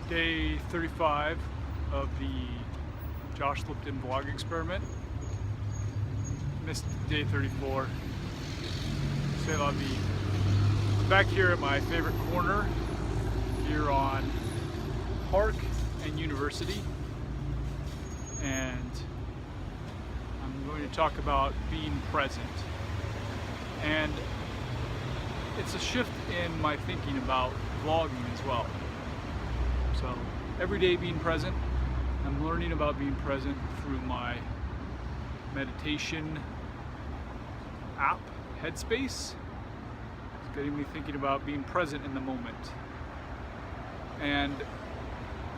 Day 35 of the Josh Lipton vlog experiment. Missed day 34. C'est la vie. I'm back here at my favorite corner here on Park and University, and I'm going to talk about being present. And it's a shift in my thinking about vlogging as well. So every day being present, I'm learning about being present through my meditation app, Headspace. It's getting me thinking about being present in the moment. And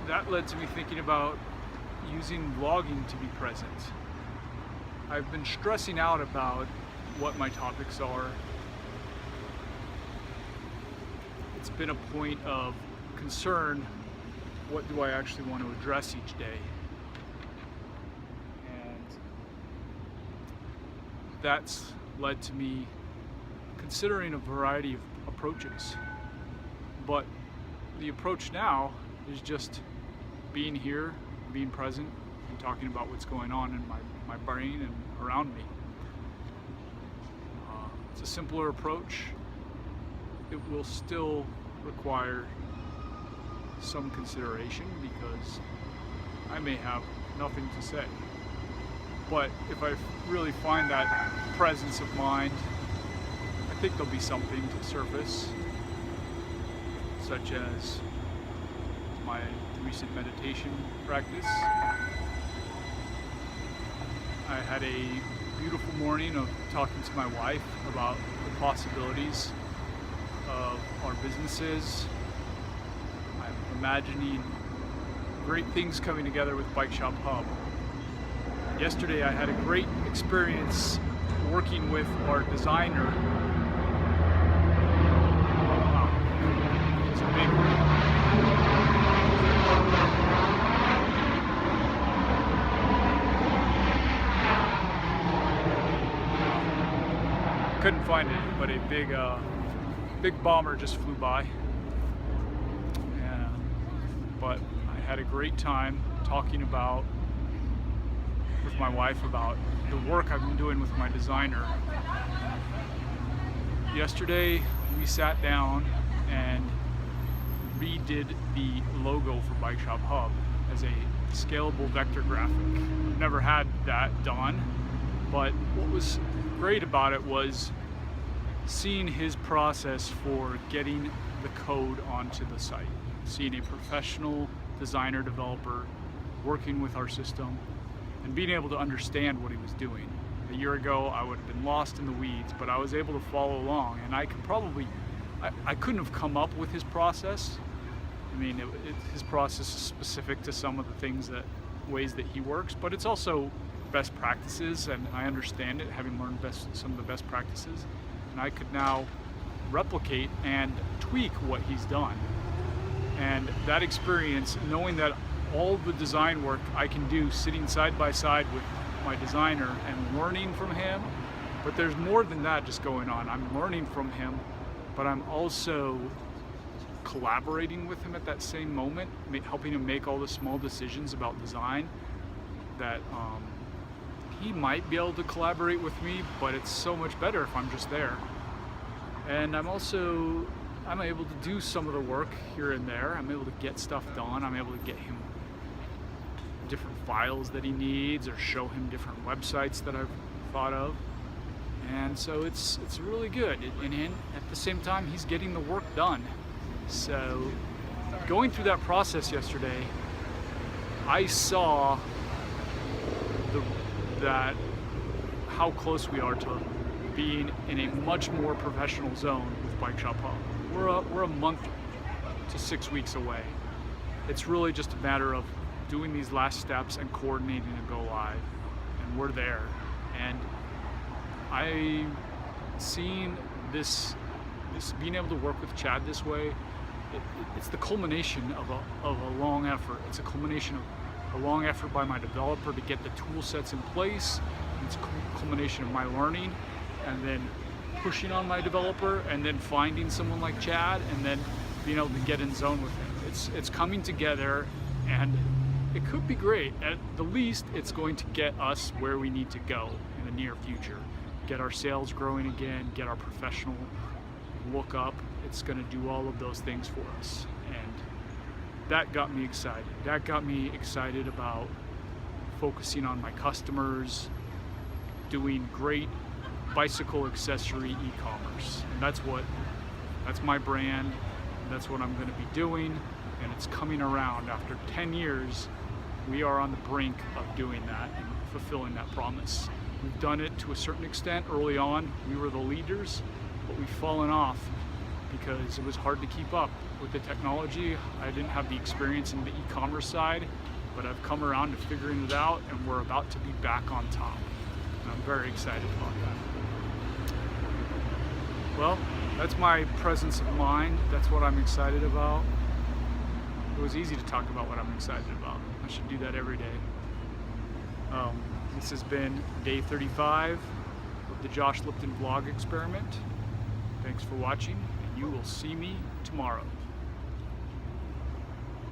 that led to me thinking about using vlogging to be present. I've been stressing out about what my topics are. It's been a point of concern. What do I actually want to address each day? And that's led to me considering a variety of approaches. But the approach now is just being here, being present, and talking about what's going on in my brain and around me. It's a simpler approach. It will still require some consideration because I may have nothing to say. But if I really find that presence of mind, I think there'll be something to surface, such as my recent meditation practice. I had a beautiful morning of talking to my wife about the possibilities of our businesses. I'm imagining great things coming together with Bike Shop Hub. Yesterday I had a great experience working with our designer. Wow, it's a big one. Couldn't find it, but a big bomber just flew by. But I had a great time talking with my wife about the work I've been doing with my designer. Yesterday we sat down and redid the logo for Bike Shop Hub as a scalable vector graphic. Never had that done, but what was great about it was seeing his process for getting the code onto the site. Seeing a professional designer developer working with our system and being able to understand what he was doing. A year ago I would have been lost in the weeds, but I was able to follow along, and I couldn't have come up with his process. I mean, his process is specific to some of the ways that he works, but it's also best practices, and I understand it, having learned some of the best practices, and I could now replicate and tweak what he's done. And that experience, knowing that all the design work I can do sitting side by side with my designer and learning from him, but there's more than that just going on. I'm learning from him, but I'm also collaborating with him at that same moment, helping him make all the small decisions about design that he might be able to collaborate with me, but it's so much better if I'm just there. And I'm able to do some of the work here and there. I'm able to get stuff done. I'm able to get him different files that he needs or show him different websites that I've thought of. And so it's really good. And at the same time, he's getting the work done. So going through that process yesterday, I saw how close we are to being in a much more professional zone with Bike Shop Hub. We're a month to 6 weeks away. It's really just a matter of doing these last steps and coordinating a go live, and we're there. And I seen this being able to work with Chad this way. It's the culmination of a long effort. It's a culmination of a long effort by my developer to get the tool sets in place. It's a culmination of my learning, and then pushing on my developer, and then finding someone like Chad, and then being able to get in zone with him. It's coming together, and it could be great. At the least, it's going to get us where we need to go in the near future. Get our sales growing again, get our professional look up. It's going to do all of those things for us, and that got me excited. That got me excited about focusing on my customers, doing great bicycle accessory e-commerce. And that's my brand. That's what I'm going to be doing, and it's coming around. After 10 years, we are on the brink of doing that and fulfilling that promise. We've done it to a certain extent early on. We were the leaders, but we've fallen off because it was hard to keep up with the technology. I didn't have the experience in the e-commerce side, but I've come around to figuring it out, and we're about to be back on top. And I'm very excited about that. Well, that's my presence of mind. That's what I'm excited about. It was easy to talk about what I'm excited about. I should do that every day. This has been day 35 of the Josh Lipton vlog experiment. Thanks for watching, and you will see me tomorrow.